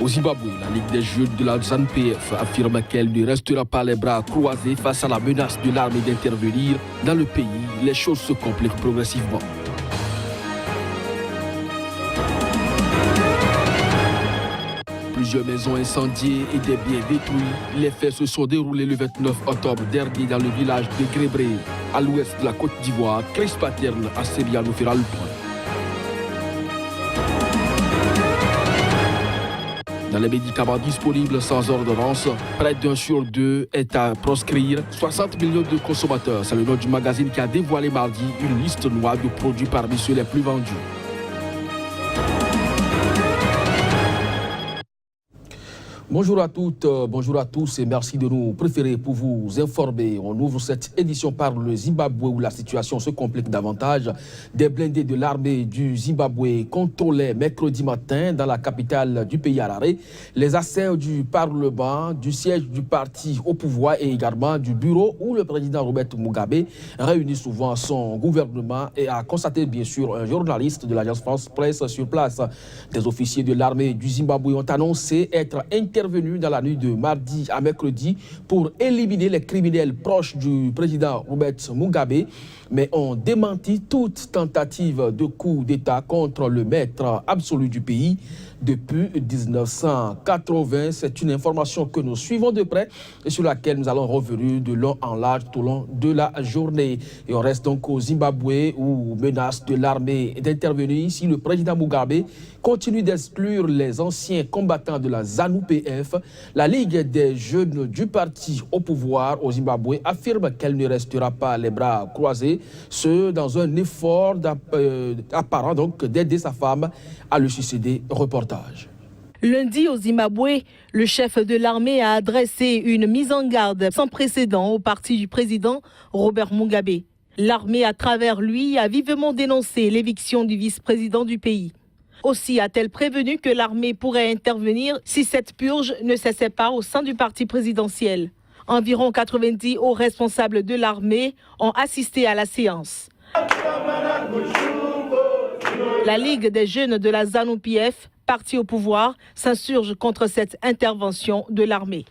Au Zimbabwe, la Ligue des jeunes de la ZANU-PF affirme qu'elle ne restera pas les bras croisés face à la menace de l'armée d'intervenir dans le pays. Les choses se compliquent progressivement. Plusieurs maisons incendiées et des biens détruits. Les faits se sont déroulés le 29 octobre dernier dans le village de Grébré, à l'ouest de la Côte d'Ivoire. Chris Paterne à Sévilla nous fera le point. Dans les médicaments disponibles sans ordonnance, près d'1 sur 2 est à proscrire. 60 millions de consommateurs, c'est le nom du magazine qui a dévoilé mardi une liste noire de produits parmi ceux les plus vendus. Bonjour à toutes, bonjour à tous et merci de nous préférer pour vous informer. On ouvre cette édition par le Zimbabwe où la situation se complique davantage. Des blindés de l'armée du Zimbabwe contrôlaient mercredi matin dans la capitale du pays Harare les assauts du Parlement, du siège du parti au pouvoir et également du bureau où le président Robert Mugabe réunit souvent son gouvernement et a constaté bien sûr un journaliste de l'agence France Presse sur place. Des officiers de l'armée du Zimbabwe ont annoncé être intervenus dans la nuit de mardi à mercredi pour éliminer les criminels proches du président Robert Mugabe, mais ont démenti toute tentative de coup d'État contre le maître absolu du pays depuis 1980. C'est une information que nous suivons de près et sur laquelle nous allons revenir de long en large tout au long de la journée. Et on reste donc au Zimbabwe où menace de l'armée d'intervenir si le président Mugabe continue d'exclure les anciens combattants de la ZANU-PF. La Ligue des jeunes du parti au pouvoir au Zimbabwe affirme qu'elle ne restera pas les bras croisés, ce dans un effort apparent donc d'aider sa femme à le succéder. Reportage. Lundi au Zimbabwe, le chef de l'armée a adressé une mise en garde sans précédent au parti du président Robert Mugabe. L'armée, à travers lui, a vivement dénoncé l'éviction du vice-président du pays. Aussi a-t-elle prévenu que l'armée pourrait intervenir si cette purge ne cessait pas au sein du parti présidentiel. Environ 90 hauts responsables de l'armée ont assisté à la séance. La Ligue des jeunes de la ZANU-PF, parti au pouvoir, s'insurge contre cette intervention de l'armée.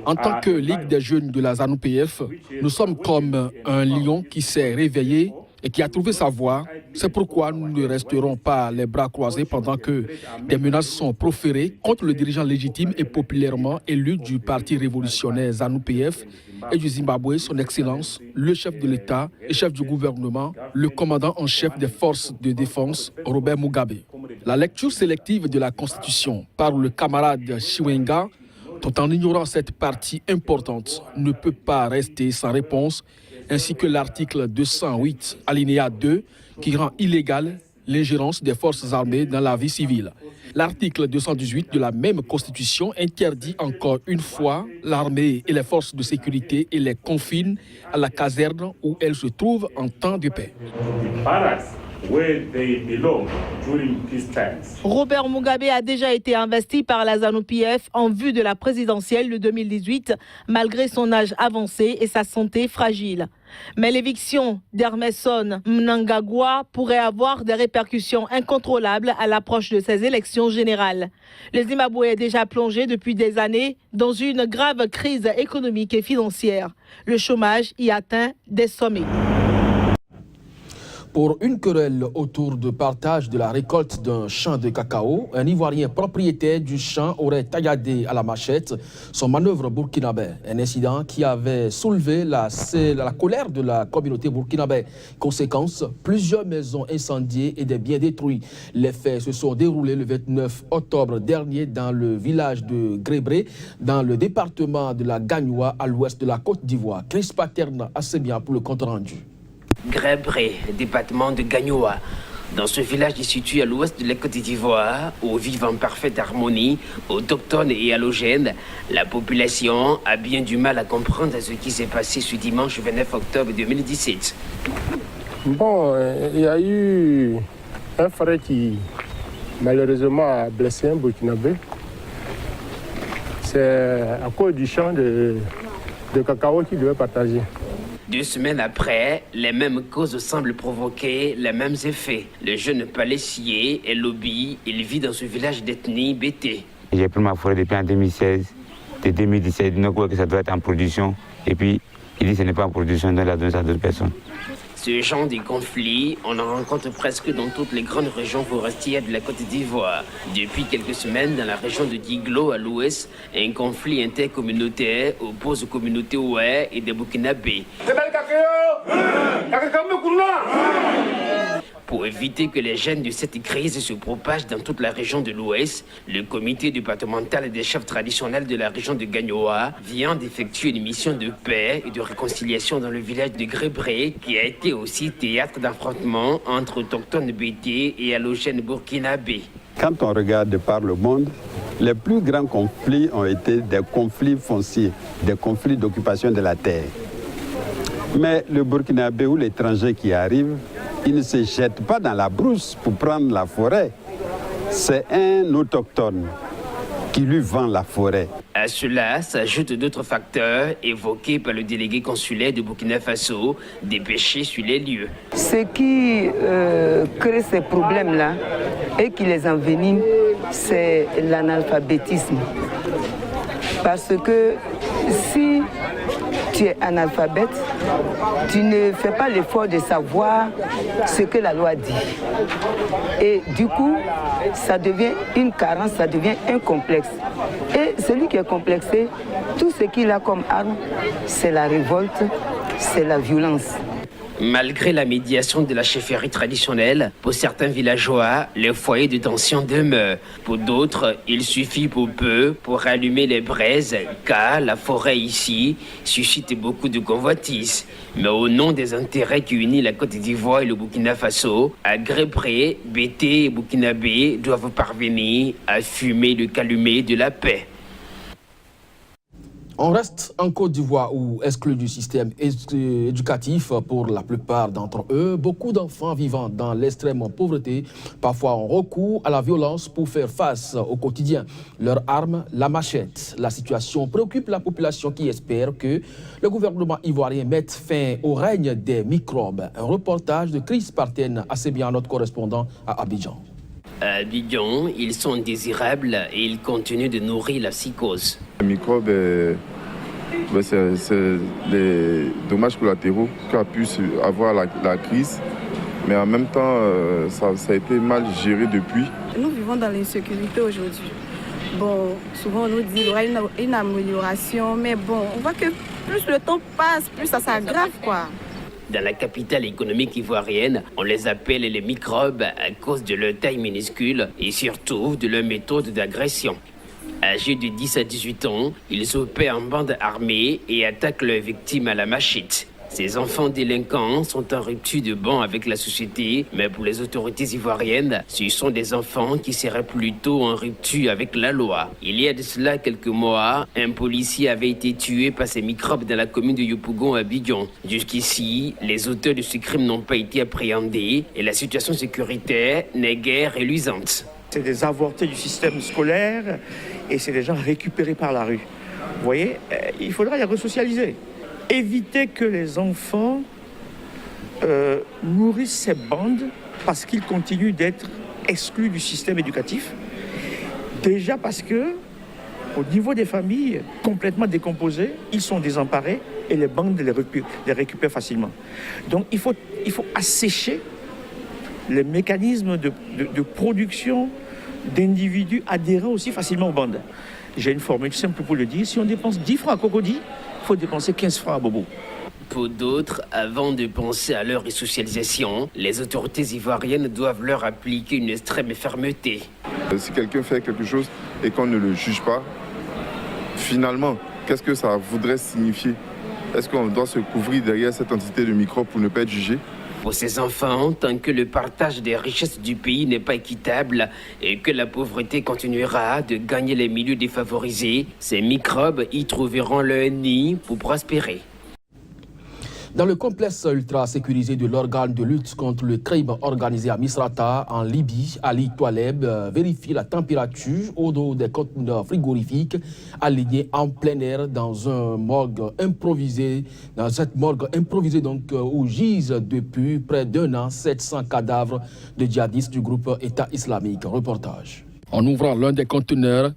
En tant que Ligue des jeunes de la ZANU-PF, nous sommes comme un lion qui s'est réveillé et qui a trouvé sa voie. C'est pourquoi nous ne resterons pas les bras croisés pendant que des menaces sont proférées contre le dirigeant légitime et populairement élu du Parti révolutionnaire ZANU-PF et du Zimbabwe, son Excellence, le chef de l'État et chef du gouvernement, le commandant en chef des forces de défense, Robert Mugabe. La lecture sélective de la Constitution par le camarade Chiwenga, tout en ignorant cette partie importante, ne peut pas rester sans réponse, ainsi que l'article 208, alinéa 2, qui rend illégale l'ingérence des forces armées dans la vie civile. L'article 218 de la même Constitution interdit encore une fois l'armée et les forces de sécurité et les confine à la caserne où elles se trouvent en temps de paix. Robert Mugabe a déjà été investi par la ZANU-PF en vue de la présidentielle de 2018, malgré son âge avancé et sa santé fragile. Mais l'éviction d'Emmerson Mnangagwa pourrait avoir des répercussions incontrôlables à l'approche de ces élections générales. Le Zimbabwe est déjà plongé depuis des années dans une grave crise économique et financière. Le chômage y atteint des sommets. Pour une querelle autour du partage de la récolte d'un champ de cacao, un Ivoirien propriétaire du champ aurait tailladé à la machette son manœuvre burkinabé. Un incident qui avait soulevé la colère de la communauté burkinabé. Conséquence, plusieurs maisons incendiées et des biens détruits. Les faits se sont déroulés le 29 octobre dernier dans le village de Grébré, dans le département de la Gagnoa, à l'ouest de la Côte d'Ivoire. Chris Paterne, assez bien pour le compte rendu. Grébré, département de Gagnoa. Dans ce village situé à l'ouest de la Côte d'Ivoire, où vivent en parfaite harmonie, autochtones et halogènes, la population a bien du mal à comprendre ce qui s'est passé ce dimanche 29 octobre 2017. Bon, il y a eu un frère qui malheureusement a blessé un Burkinabé. C'est à cause du champ de cacao qu'il devait partager. 2 semaines après, les mêmes causes semblent provoquer les mêmes effets. Le jeune Palaissier est lobby, il vit dans ce village d'ethnie BT. J'ai pris ma forêt depuis en 2016. De 2017, il croit que ça doit être en production. Et puis, il dit que ce n'est pas en production, donc il a donné ça à d'autres personnes. Ce genre de conflit, on en rencontre presque dans toutes les grandes régions forestières de la Côte d'Ivoire. Depuis quelques semaines, dans la région de Diglo, à l'ouest, un conflit intercommunautaire oppose aux communautés Oué et des Burkinabés. Pour éviter que les gènes de cette crise se propagent dans toute la région de l'Ouest, le comité départemental des chefs traditionnels de la région de Gagnoa vient d'effectuer une mission de paix et de réconciliation dans le village de Grébré, qui a été aussi théâtre d'affrontements entre autochtones BT et allogènes burkinabés. Quand on regarde par le monde, les plus grands conflits ont été des conflits fonciers, des conflits d'occupation de la terre. Mais le Burkinabé ou l'étranger qui arrive, il ne se jette pas dans la brousse pour prendre la forêt. C'est un autochtone qui lui vend la forêt. À cela s'ajoutent d'autres facteurs évoqués par le délégué consulaire de Burkina Faso, dépêché sur les lieux. Ce qui crée ces problèmes-là et qui les envenime, c'est l'analphabétisme. Parce que si tu es analphabète, tu ne fais pas l'effort de savoir ce que la loi dit. Et du coup, ça devient une carence, ça devient un complexe. Et celui qui est complexé, tout ce qu'il a comme arme, c'est la révolte, c'est la violence. Malgré la médiation de la chefferie traditionnelle, pour certains villageois, les foyers de tension demeurent. Pour d'autres, il suffit pour peu pour rallumer les braises, car la forêt ici suscite beaucoup de convoitises. Mais au nom des intérêts qui unissent la Côte d'Ivoire et le Burkina Faso, à Grébré, BT et Burkinabé doivent parvenir à fumer le calumet de la paix. On reste en Côte d'Ivoire où, exclus du système éducatif pour la plupart d'entre eux, beaucoup d'enfants vivant dans l'extrême pauvreté parfois ont recours à la violence pour faire face au quotidien. Leur arme, la machette. La situation préoccupe la population qui espère que le gouvernement ivoirien mette fin au règne des microbes. Un reportage de Chris Parten, assez bien notre correspondant à Abidjan. À Abidjan, ils sont désirables et ils continuent de nourrir la psychose. Les microbes, c'est les dommages collatéraux qu'a pu avoir la crise, mais en même temps, ça a été mal géré depuis. Nous vivons dans l'insécurité aujourd'hui. Bon, souvent on nous dit qu'il y aura une amélioration, mais bon, on voit que plus le temps passe, plus ça s'aggrave, quoi. Dans la capitale économique ivoirienne, on les appelle les microbes à cause de leur taille minuscule et surtout de leur méthode d'agression. Âgés de 10 à 18 ans, ils opèrent en bande armée et attaquent leurs victimes à la machette. Ces enfants délinquants sont en rupture de banc avec la société, mais pour les autorités ivoiriennes, ce sont des enfants qui seraient plutôt en rupture avec la loi. Il y a de cela quelques mois, un policier avait été tué par ces microbes dans la commune de Yopougon à Abidjan. Jusqu'ici, les auteurs de ce crime n'ont pas été appréhendés et la situation sécuritaire n'est guère reluisante. C'est des avortés du système scolaire et c'est des gens récupérés par la rue. Vous voyez, il faudra les resocialiser. Éviter que les enfants nourrissent ces bandes parce qu'ils continuent d'être exclus du système éducatif. Déjà parce que, au niveau des familles complètement décomposées, ils sont désemparés et les bandes les récupèrent facilement. Donc il faut assécher les mécanismes de production d'individus adhérents aussi facilement aux bandes. J'ai une formule simple pour le dire. Si on dépense 10 francs à Cocody, il faut dépenser 15 francs à Bobo. Pour d'autres, avant de penser à leur resocialisation, les autorités ivoiriennes doivent leur appliquer une extrême fermeté. Si quelqu'un fait quelque chose et qu'on ne le juge pas, finalement, qu'est-ce que ça voudrait signifier? Est-ce qu'on doit se couvrir derrière cette entité de microbes pour ne pas être jugé? Pour ces enfants, tant que le partage des richesses du pays n'est pas équitable et que la pauvreté continuera de gagner les milieux défavorisés, ces microbes y trouveront leur nid pour prospérer. Dans le complexe ultra sécurisé de l'organe de lutte contre le crime organisé à Misrata, en Libye, Ali Toualeb vérifie la température au dos des conteneurs frigorifiques alignés en plein air dans cette morgue improvisée où gisent depuis près d'1 an 700 cadavres de djihadistes du groupe État islamique. Reportage. En ouvrant l'un des conteneurs,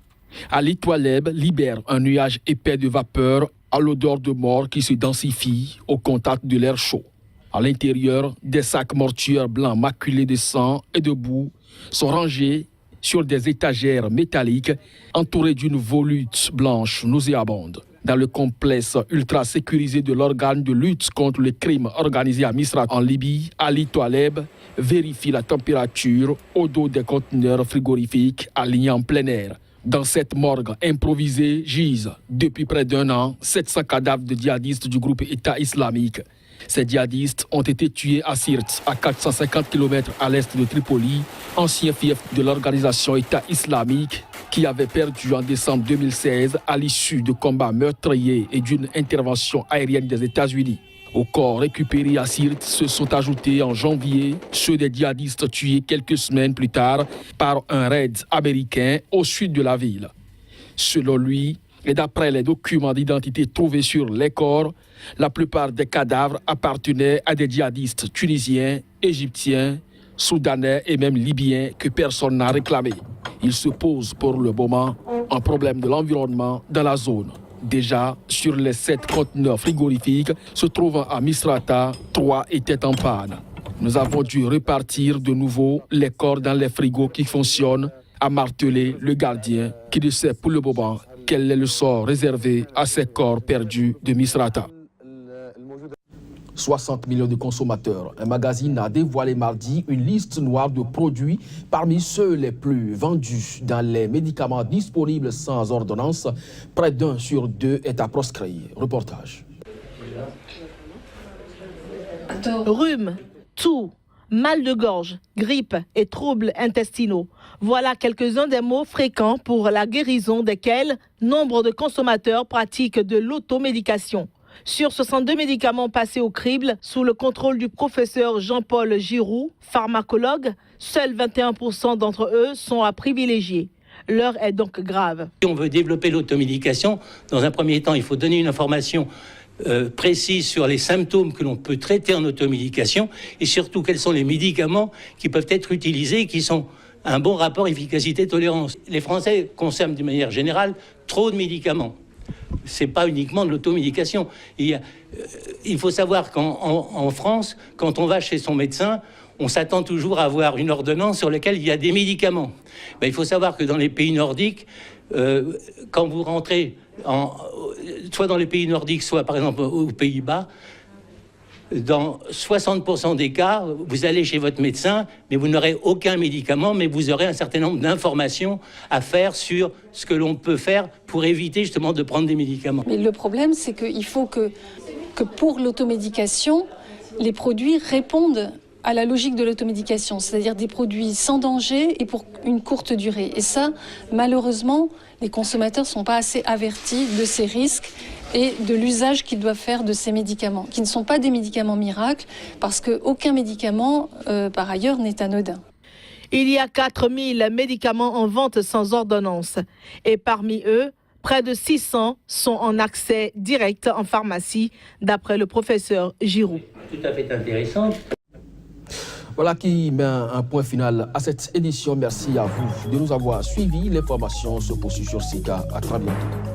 Ali Toualeb libère un nuage épais de vapeur à l'odeur de mort qui se densifie au contact de l'air chaud. À l'intérieur, des sacs mortuaires blancs maculés de sang et de boue sont rangés sur des étagères métalliques entourées d'une volute blanche nauséabonde. Dans le complexe ultra sécurisé de l'organe de lutte contre le crime organisé à Misrata en Libye, Ali Toualeb vérifie la température au dos des conteneurs frigorifiques alignés en plein air. Dans cette morgue improvisée gisent, depuis près d'1 an, 700 cadavres de djihadistes du groupe État islamique. Ces djihadistes ont été tués à Sirte, à 450 km à l'est de Tripoli, ancien fief de l'organisation État islamique, qui avait perdu en décembre 2016 à l'issue de combats meurtriers et d'une intervention aérienne des États-Unis. Aux corps récupérés à Sirte se sont ajoutés en janvier ceux des djihadistes tués quelques semaines plus tard par un raid américain au sud de la ville. Selon lui, et d'après les documents d'identité trouvés sur les corps, la plupart des cadavres appartenaient à des djihadistes tunisiens, égyptiens, soudanais et même libyens que personne n'a réclamé. Il se pose pour le moment un problème de l'environnement dans la zone. Déjà, sur les 7 conteneurs frigorifiques se trouvant à Misrata, 3 étaient en panne. Nous avons dû repartir de nouveau les corps dans les frigos qui fonctionnent, a martelé le gardien qui ne sait pour le moment quel est le sort réservé à ces corps perdus de Misrata. 60 millions de consommateurs. Un magazine a dévoilé mardi une liste noire de produits parmi ceux les plus vendus dans les médicaments disponibles sans ordonnance. Près d'1 sur 2 est à proscrire. Reportage. Rhume, toux, mal de gorge, grippe et troubles intestinaux. Voilà quelques-uns des mots fréquents pour la guérison desquels nombre de consommateurs pratiquent de l'automédication. Sur 62 médicaments passés au crible, sous le contrôle du professeur Jean-Paul Giroux, pharmacologue, seuls 21% d'entre eux sont à privilégier. L'heure est donc grave. Si on veut développer l'automédication, dans un premier temps, il faut donner une information précise sur les symptômes que l'on peut traiter en automédication et surtout quels sont les médicaments qui peuvent être utilisés et qui sont un bon rapport efficacité-tolérance. Les Français consomment de manière générale trop de médicaments. Ce n'est pas uniquement de l'automédication. Il faut savoir qu'en France, quand on va chez son médecin, on s'attend toujours à avoir une ordonnance sur laquelle il y a des médicaments. Mais il faut savoir que dans les pays nordiques, quand vous rentrez soit dans les pays nordiques, soit par exemple aux Pays-Bas, dans 60% des cas, vous allez chez votre médecin, mais vous n'aurez aucun médicament, mais vous aurez un certain nombre d'informations à faire sur ce que l'on peut faire pour éviter justement de prendre des médicaments. Mais le problème, c'est qu'il faut que pour l'automédication, les produits répondent à la logique de l'automédication, c'est-à-dire des produits sans danger et pour une courte durée. Et ça, malheureusement, les consommateurs ne sont pas assez avertis de ces risques et de l'usage qu'ils doivent faire de ces médicaments, qui ne sont pas des médicaments miracles, parce qu'aucun médicament, par ailleurs, n'est anodin. Il y a 4000 médicaments en vente sans ordonnance. Et parmi eux, près de 600 sont en accès direct en pharmacie, d'après le professeur Giroux. Tout à fait intéressant. Voilà qui met un point final à cette édition. Merci à vous de nous avoir suivis. L'information se poursuit sur CK. À très bientôt.